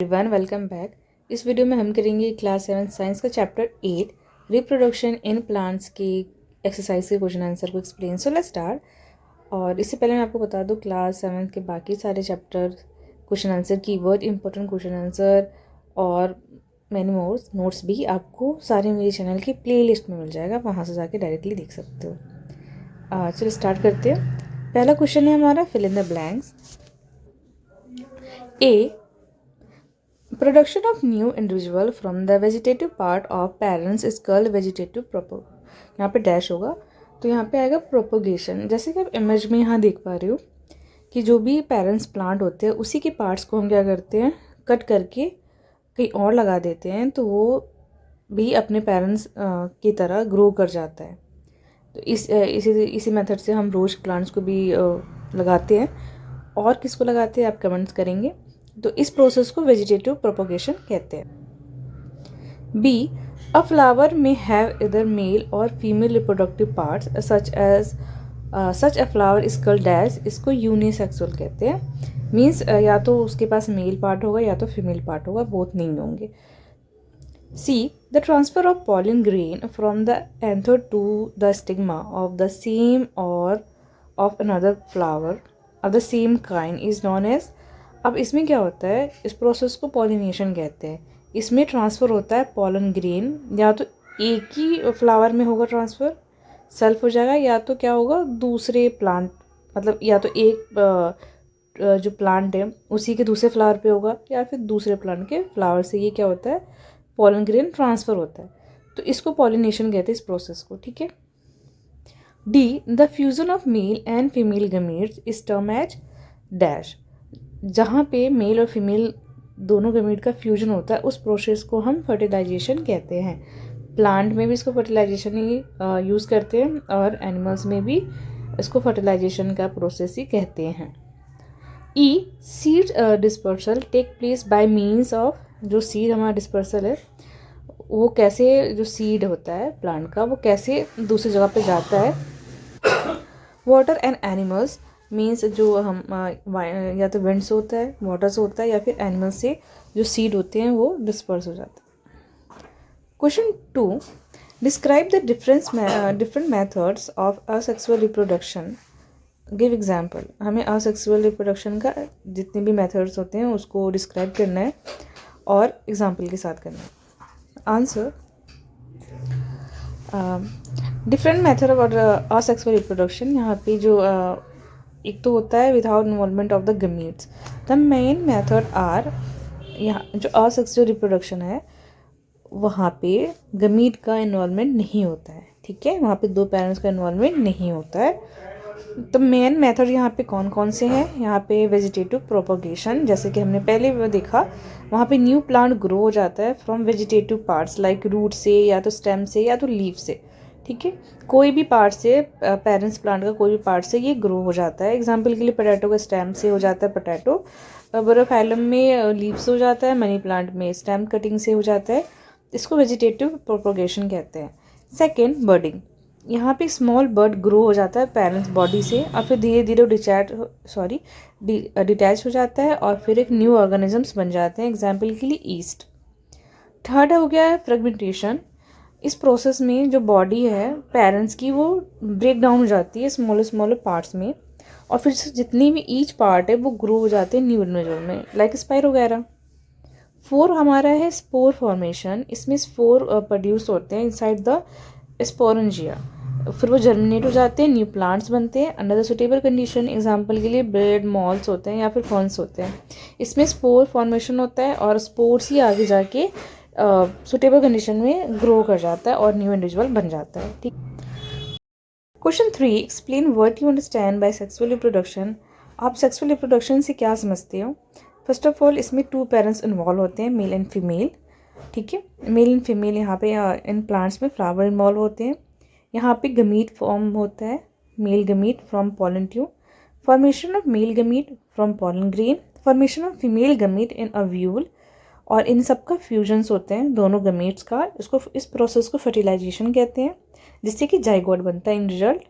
Everyone welcome back. इस video में हम करेंगे क्लास 7 साइंस का चैप्टर 8 रिप्रोडक्शन इन प्लांट्स की एक्सरसाइज के क्वेश्चन आंसर को एक्सप्लेन। So let's start. और इससे पहले मैं आपको बता दूं क्लास 7 के बाकी सारे chapter question answer, keyword, important question answer और मैनी मोर नोट्स भी आपको सारे मेरे चैनल की प्लेलिस्ट में मिल जाएगा, वहाँ से जाके डायरेक्टली देख सकते हो। चलो स्टार्ट करते हैं। पहला क्वेश्चन है हमारा fill in the blanks. A, production of new individual from the vegetative part of parents is called vegetative यहाँ पे डैश होगा तो यहाँ पे आएगा प्रोपोगेशन। जैसे कि आप इमेज में यहाँ देख पा रहे हो कि जो भी पेरेंट्स प्लांट होते हैं उसी के पार्ट्स को हम क्या करते हैं, कट करके कहीं और लगा देते हैं, तो वो भी अपने पेरेंट्स की तरह ग्रो कर जाता है। तो इसी मेथड से हम रोज प्लांट्स को भी लगाते हैं। और किसको लगाते हैं आप कमेंट्स करेंगे। तो इस प्रोसेस को वेजिटेटिव प्रोपोगेशन कहते हैं। बी, अ फ्लावर में हैव इधर मेल और female reproductive parts such a flower is called dash. इसको यूनिसेक्सुअल कहते हैं। मीन्स या तो उसके पास मेल पार्ट होगा या तो फीमेल पार्ट होगा, बोथ नहीं होंगे। C, the transfer of pollen grain from the anther to the stigma of the same or of another flower of the same kind is known as. अब इसमें क्या होता है, इस प्रोसेस को पॉलिनेशन कहते हैं। इसमें ट्रांसफ़र होता है पॉलन ग्रेन, या तो एक ही फ्लावर में होगा ट्रांसफ़र, सेल्फ हो जाएगा, या तो क्या होगा दूसरे प्लांट, मतलब या तो एक जो प्लांट है उसी के दूसरे फ्लावर पे होगा या फिर दूसरे प्लांट के फ्लावर से ये क्या होता है, पॉलन ग्रेन ट्रांसफ़र होता है। तो इसको पॉलिनेशन कहते हैं इस प्रोसेस को। ठीक है। D, the fusion of male and female gametes is term as dash. जहाँ पे मेल और फीमेल दोनों गमीट का फ्यूजन होता है उस प्रोसेस को हम फर्टिलाइजेशन कहते हैं। प्लांट में भी इसको फर्टिलाइजेशन ही यूज़ करते हैं और एनिमल्स में भी इसको फर्टिलाइजेशन का प्रोसेस ही कहते हैं। E, seed dispersal take place by means of. जो सीड हमारा डिस्पर्सल है वो कैसे, जो सीड होता है प्लांट का वो कैसे दूसरी जगह पे जाता है। वाटर एंड एनिमल्स मीन्स जो हम या तो विंड से होता है, वाटर से होता है, या फिर एनिमल से जो सीड होते हैं वो डिस्पर्स हो जाते हैं। Question 2, describe the different methods of asexual reproduction, give example. हमें असेक्सुअल रिप्रोडक्शन का जितने भी मेथड्स होते हैं उसको डिस्क्राइब करना है और एग्जाम्पल के साथ करना है। Answer, different method of asexual reproduction. यहाँ पे जो एक तो होता है without involvement of the gametes. The main method are, यहाँ जो असेक्सुअल रिप्रोडक्शन है वहाँ पे गमीट का इन्वॉल्वमेंट नहीं होता है। ठीक है, वहाँ पे दो पेरेंट्स का इन्वॉल्वमेंट नहीं होता है। तो मेन मेथड यहाँ पे कौन कौन से हैं, यहाँ पे वेजिटेटिव प्रोपोगेशन, जैसे कि हमने पहले देखा, वहाँ पे न्यू प्लांट ग्रो हो जाता है from vegetative parts like root से या तो स्टेम से या तो लीफ से। ठीक है, कोई भी पार्ट से, पेरेंट्स प्लांट का कोई भी पार्ट से ये ग्रो हो जाता है। एग्जांपल के लिए पोटैटो का स्टेम से हो जाता है पोटैटो, बरोफाइलम में लीफ से हो जाता है, मनी प्लांट में स्टेम कटिंग से हो जाता है। इसको वेजिटेटिव प्रोपोगेशन कहते हैं। सेकेंड, बर्डिंग। यहाँ पे स्मॉल बर्ड ग्रो हो जाता है पेरेंट्स बॉडी से और फिर धीरे धीरे डिटैच हो जाता है और फिर एक न्यू ऑर्गेनिजम्स बन जाते हैं। एग्जाम्पल के लिए ईस्ट। थर्ड हो गया है फ्रेगमेंटेशन। इस प्रोसेस में जो बॉडी है पेरेंट्स की वो ब्रेक डाउन हो जाती है स्मॉलर पार्ट्स में, और फिर जितनी भी ईच पार्ट है वो ग्रो हो जाते हैं न्यू इंडिविजुअल में, लाइक स्पाइर वगैरह। 4 हमारा है स्पोर फॉर्मेशन। इसमें स्पोर प्रोड्यूस होते हैं इनसाइड द स्पोरेंजिया, फिर वो जर्मिनेट हो जाते हैं, न्यू प्लांट्स बनते हैं under the suitable condition. Example के लिए ब्रेड मॉल्स होते हैं या फिर फॉन्स होते हैं। इसमें स्पोर फॉर्मेशन होता है और स्पोर्स ही आगे जाके सुटेबल कंडीशन में ग्रो कर जाता है और न्यू इंडिविजुअल बन जाता है। ठीक। Question 3, explain what you understand by sexual reproduction. आप सेक्सुअल रिप्रोडक्शन से क्या समझते हो। फर्स्ट ऑफ ऑल इसमें 2 पेरेंट्स इन्वॉल्व होते हैं, मेल एंड फीमेल। ठीक है, मेल एंड फीमेल यहाँ पे इन प्लांट्स में फ्लावर इन्वॉल्व होते हैं। यहाँ पे गमीट फॉर्म होता है, male gamete from pollen tube, formation of male gamete from pollen grain, formation of female gamete in ovule, और इन सब का फ्यूजन्स होते हैं दोनों गमीट्स का। इस प्रोसेस को फर्टिलाइजेशन कहते हैं, जिससे कि जाइगोट बनता है इन रिजल्ट,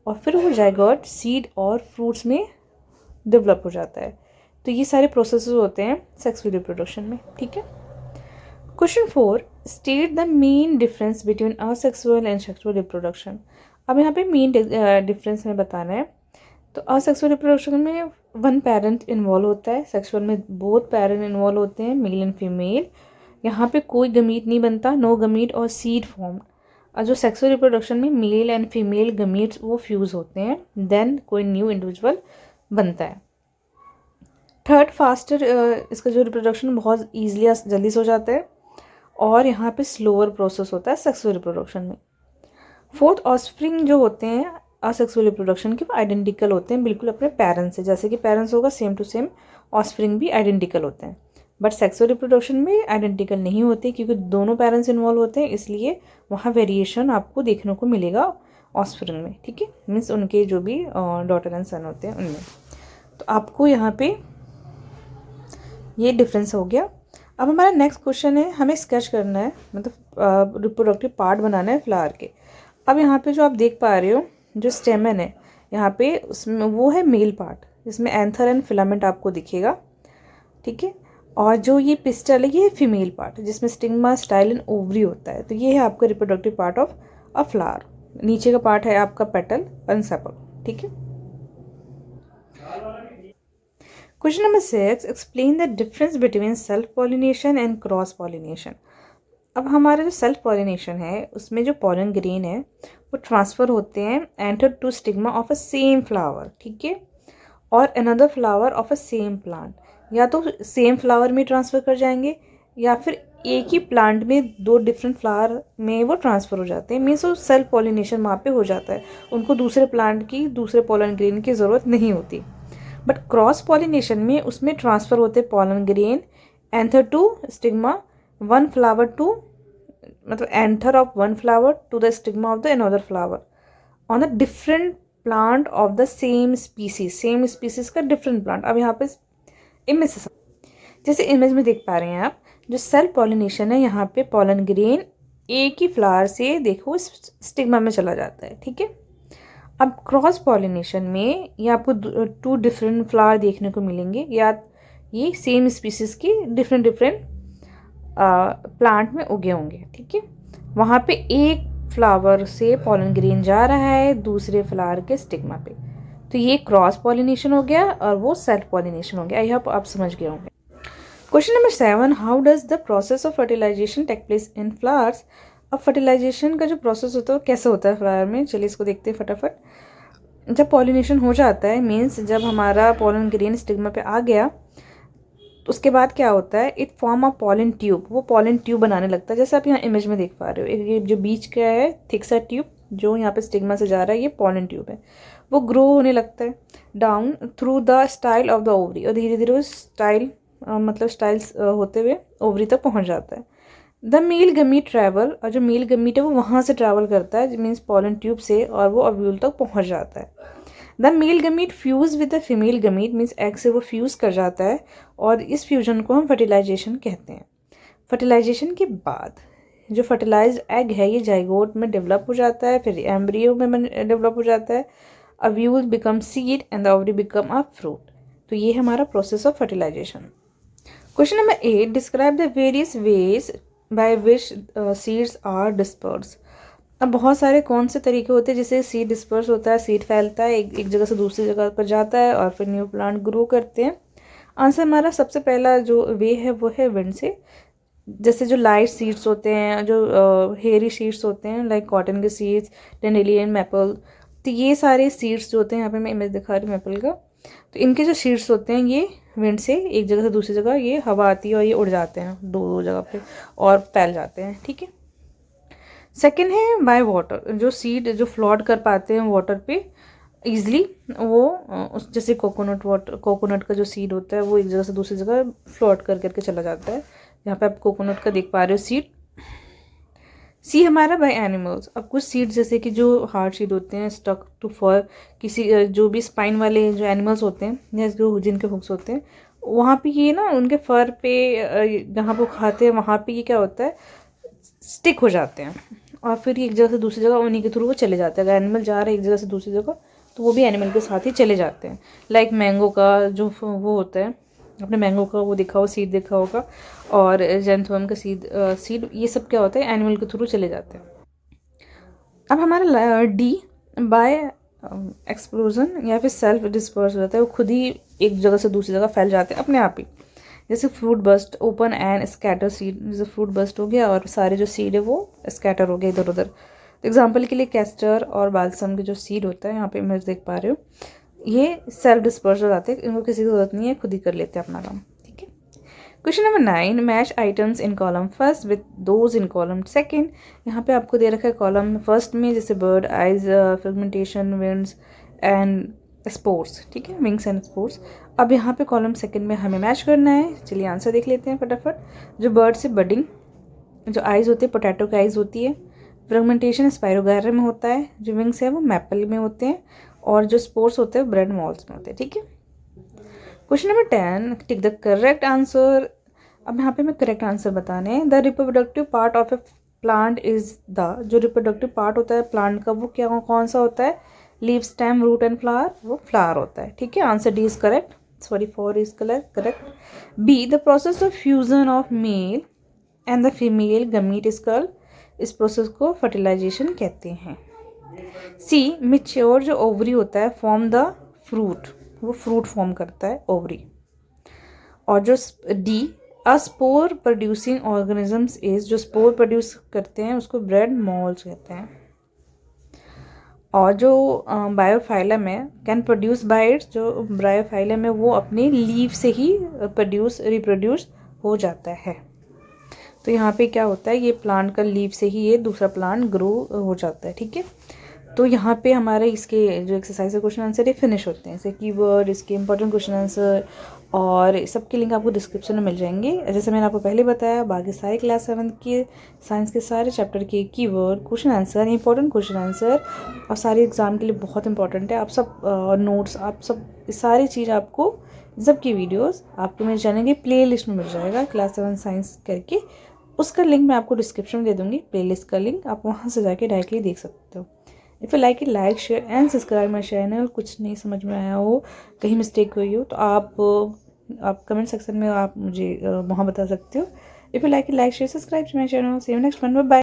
और फिर वो जाइगोट सीड और फ्रूट्स में डेवलप हो जाता है। तो ये सारे प्रोसेसेस होते हैं सेक्सुअल रिप्रोडक्शन में, ठीक है। Question 4, state the main difference between asexual and sexual reproduction. अब यहाँ पे मेन डिफरेंस में बताना है। तो असेक्सुअल रिप्रोडक्शन में वन पेरेंट इन्वॉल्व होता है, सेक्सुअल में बोथ पेरेंट इन्वॉल्व होते हैं, मेल एंड फीमेल। यहाँ पे कोई गमीट नहीं बनता, नो गमीट और सीड फॉर्म। और जो सेक्सुअल रिप्रोडक्शन में मेल एंड फीमेल गमीट्स वो फ्यूज़ होते हैं, देन कोई न्यू इंडिविजुअल बनता है। थर्ड, फास्टर, इसका जो रिप्रोडक्शन बहुत ईजिली जल्दी से हो जाता है, और यहाँ पे स्लोअर प्रोसेस होता है सेक्सुअल रिप्रोडक्शन में। फोर्थ, ऑफस्प्रिंग जो होते हैं असेक्सुअल रिप्रोडक्शन के, वो आइडेंटिकल होते हैं बिल्कुल अपने पेरेंट्स से, जैसे कि पेरेंट्स होगा सेम टू सेम, ऑफस्प्रिंग भी आइडेंटिकल होते हैं। बट सेक्सुअल रिप्रोडक्शन में आइडेंटिकल नहीं होते, क्योंकि दोनों पेरेंट्स इन्वॉल्व होते हैं, इसलिए वहाँ वेरिएशन आपको देखने को मिलेगा ऑफस्प्रिंग में, ठीक है, मीन्स उनके जो भी डॉटर एंड सन होते हैं उनमें। तो आपको यहाँ पे ये डिफरेंस हो गया। अब हमारा नेक्स्ट क्वेश्चन है, हमें स्केच करना है, मतलब रिप्रोडक्टिव पार्ट बनाना है फ्लावर के। अब यहाँ पे जो आप देख पा रहे हो, जो स्टेमन है यहाँ पे, उसमें वो है मेल पार्ट, जिसमें एंथर एंड फिलामेंट आपको दिखेगा, ठीक है। और जो ये पिस्टल है, ये फीमेल पार्ट, जिसमें स्टिग्मा, स्टाइल एंड ओवरी होता है। तो ये है आपका reproductive part of a flower. नीचे का पार्ट है आपका पेटल एंड सेपल, ठीक है। Question number 6, explain the difference between self pollination and cross pollination. अब हमारा जो सेल्फ पॉलिनेशन है, उसमें जो पॉलन ग्रेन है वो ट्रांसफ़र होते हैं enter to stigma of a same flower, ठीक है, और another flower of a same plant. या तो सेम फ्लावर में ट्रांसफ़र कर जाएंगे, या फिर एक ही प्लांट में दो डिफरेंट फ्लावर में वो ट्रांसफ़र हो जाते हैं। मीन्स वो सेल्फ पॉलिनेशन वहाँ पे हो जाता है, उनको दूसरे प्लांट की, दूसरे पॉलन ग्रेन की ज़रूरत नहीं होती। बट क्रॉस पॉलिनेशन में उसमें ट्रांसफ़र होते pollen grain anther to stigma, one flower to, मतलब anther of one flower to the stigma of the another flower on a different plant of the same species, same species का different plant. अब यहाँ पे image से, जैसे image में देख पा रहे हैं आप, जो सेल्फ पॉलिनेशन है, यहाँ पे पॉलन ग्रेन एक ही फ्लावर से देखो स्टिग्मा में चला जाता है, ठीक है। अब क्रॉस पॉलिनेशन में ये आपको टू डिफरेंट फ्लावर देखने को मिलेंगे, या ये सेम स्पीसीज की डिफरेंट प्लांट में उगे होंगे, ठीक है। वहाँ पे एक फ्लावर से पॉलन ग्रेन जा रहा है दूसरे फ्लावर के स्टिग्मा पे, तो ये क्रॉस पॉलिनेशन हो गया और वो सेल्फ पॉलिनेशन हो गया। आई होप आप समझ गए होंगे। Question number 7, how does the process of fertilization take place in flowers. अब फर्टिलाइजेशन का जो प्रोसेस होता है वो कैसे होता है फ्लावर में, चलिए इसको देखते हैं फटाफट। जब पॉलिनेशन हो जाता है, मीन्स जब हमारा पॉलन ग्रेन स्टिग्मा पे आ गया, तो उसके बाद क्या होता है, it form a pollen tube, वो पॉलन ट्यूब बनाने लगता है। जैसे आप यहाँ इमेज में देख पा रहे हो, ये जो बीच का है थिक सा ट्यूब जो यहाँ पे स्टिग्मा से जा रहा है, ये पॉलन ट्यूब है, वो ग्रो होने लगता है down through the style of the ovary, और धीरे धीरे वो स्टाइल मतलब स्टाइल्स होते हुए ओवरी तक पहुँच जाता है। द मेल गमीट ट्रैवल, और जो मेल गमीट है वो वहाँ से ट्रैवल करता है, मीन्स पॉलन ट्यूब से, और वो ओव्यूल तक पहुँच जाता है। The male gamete fuse with the female gamete, means egg से वो फ्यूज़ कर जाता है, और इस फ्यूजन को हम फर्टिलाइजेशन कहते हैं। फर्टिलाइजेशन के बाद जो फर्टिलाइज्ड एग है, ये जाइगोट में डेवलप हो जाता है, फिर एम्ब्रियो में डेवलप हो जाता है, ovule become seed and the ovary become a fruit. तो ये है हमारा process of fertilization. Question number 8, describe the various ways by which seeds are disperse. अब बहुत सारे कौन से तरीके होते हैं जिससे सीड डिस्पर्स होता है, सीड फैलता है, एक जगह से दूसरी जगह पर जाता है, और फिर न्यू प्लांट ग्रो करते हैं। आंसर हमारा सबसे पहला जो वे है वो है विंड से। जैसे जो लाइट सीड्स होते हैं, जो हेयरी सीड्स होते हैं, लाइक कॉटन के सीड्स, डैंडेलियन, मैपल, तो ये सारे सीड्स जो होते हैं, यहाँ पे मैं इमेज दिखा रही हूँ मैपल का, तो इनके जो सीड्स होते हैं, ये विंड से एक जगह से दूसरी जगह ये हवा आती है और ये उड़ जाते हैं दो जगह पे और फैल जाते हैं, ठीक है। सेकेंड है बाय वाटर, जो सीड जो फ्लोट कर पाते हैं वाटर पे ईजिली, वो जैसे कोकोनट का जो सीड होता है वो एक जगह से दूसरी जगह फ्लोट कर करके चला जाता है। यहाँ पे आप कोकोनट का देख पा रहे हो सीड। सी हमारा बाय एनिमल्स, अब कुछ सीड जैसे कि जो हार्ड सीड होते हैं, स्टक टू फर, किसी जो भी स्पाइन वाले जो एनिमल्स होते हैं या जिनके हुक्स होते हैं, वहाँ पे ये ना उनके फर पे जहाँ पे खाते हैं वहाँ पे ये क्या होता है, स्टिक हो जाते हैं, और फिर एक जगह से दूसरी जगह उन्हीं के थ्रू वो चले जाते हैं। अगर एनिमल जा रहा है एक जगह से दूसरी जगह, तो वो भी एनिमल के साथ ही चले जाते हैं। लाइक मैंगो का जो वो होता है आपने मैंगो का वो देखा हो, सीड देखा होगा, और जेंथोम का सीड ये सब क्या होता है, एनिमल के थ्रू चले जाते हैं। अब हमारा डी बाय एक्सप्लोजन या फिर सेल्फ डिस्पर्स हो जाता है, वो खुद ही एक जगह से दूसरी जगह फैल जाते हैं अपने आप ही। जैसे fruit burst, open and scatter seed, जैसे फ्रूट बस्ट हो गया और सारे जो सीड है वो स्कैटर हो गए इधर उधर। एग्जाम्पल के लिए कैस्टर और बालसम के जो सीड होता है, यहाँ पे इमेज देख पा रहे हो, ये सेल्फ डिस्पर्स हो जाते हैं, इनको किसी की जरूरत नहीं है, खुद ही कर लेते हैं अपना काम। ठीक है। Question number 9, match items in column first with those in column second. यहाँ पे आपको दे रखा है कॉलम फर्स्ट में जैसे bird eyes, fragmentation, winds and sports. ठीक है, विंग्स एंड स्पोर्ट्स। अब यहाँ पे कॉलम सेकंड में हमें मैच करना है। चलिए आंसर देख लेते हैं फटाफट। जो बर्ड से बडिंग, जो आइज होती है पोटैटो की आइज होती है, फ्रेगमेंटेशन स्पाइरोगायरा में होता है, जो विंग्स है वो मैपल में होते हैं, और जो स्पोर्ट्स होते हैं ब्रेड मॉल्स में होते हैं। ठीक है। Question number 10, tick the correct answer. अब यहाँ पे हमें करेक्ट आंसर बताने हैं। The reproductive part of A plant is the, जो रिप्रोडक्टिव पार्ट होता है प्लांट का वो क्या कौन सा होता है, leave, stem, root and flower, वो फ्लावर होता है। ठीक है, answer D is correct, sorry 4 is correct. B, the process of fusion of male and the female gamete is called, इस प्रोसेस को फर्टिलाइजेशन कहते हैं। सी, मिच्योर जो ओवरी होता है फॉर्म द फ्रूट, वो फ्रूट फॉर्म करता है ओवरी। और जो D, a spore producing organisms is, जो स्पोर प्रोड्यूस करते हैं उसको ब्रेड मॉल्स कहते हैं। और जो बायोफाइलम है कैन प्रोड्यूस बाय इट्स, जो बायोफाइलम है वो अपने लीव से ही रिप्रोड्यूस हो जाता है। तो यहाँ पे क्या होता है, ये प्लांट का लीव से ही ये दूसरा प्लांट ग्रो हो जाता है। ठीक है। तो यहाँ पे हमारे इसके जो एक्सरसाइज क्वेश्चन आंसर ये फिनिश होते हैं। जैसे कीवर्ड, इसके इंपॉर्टेंट क्वेश्चन आंसर और सबके लिंक आपको डिस्क्रिप्शन में मिल जाएंगे। जैसे मैंने आपको पहले बताया, बाकी सारे क्लास 7 के साइंस के सारे चैप्टर के keyword, question answer, important question answer और सारे एग्जाम के लिए बहुत इंपॉर्टेंट है। आप सब नोट्स, आप सब सारी चीज़ आपको, सबकी वीडियोस आपको मेरे चैनल की प्ले लिस्ट में मिल जाएगा, क्लास 7 साइंस करके। उसका लिंक मैं आपको डिस्क्रिप्शन में दे दूँगी, प्ले लिस्ट का लिंक, आप वहाँ से जाके डायरेक्टली देख सकते हो। If you like it, like, share and subscribe my channel. कुछ नहीं समझ में आया हो, कहीं मिस्टेक हुई हो तो आप कमेंट सेक्शन में आप मुझे वहाँ बता सकते हो। If you like it, like, share, subscribe my channel. See you next one, bye bye.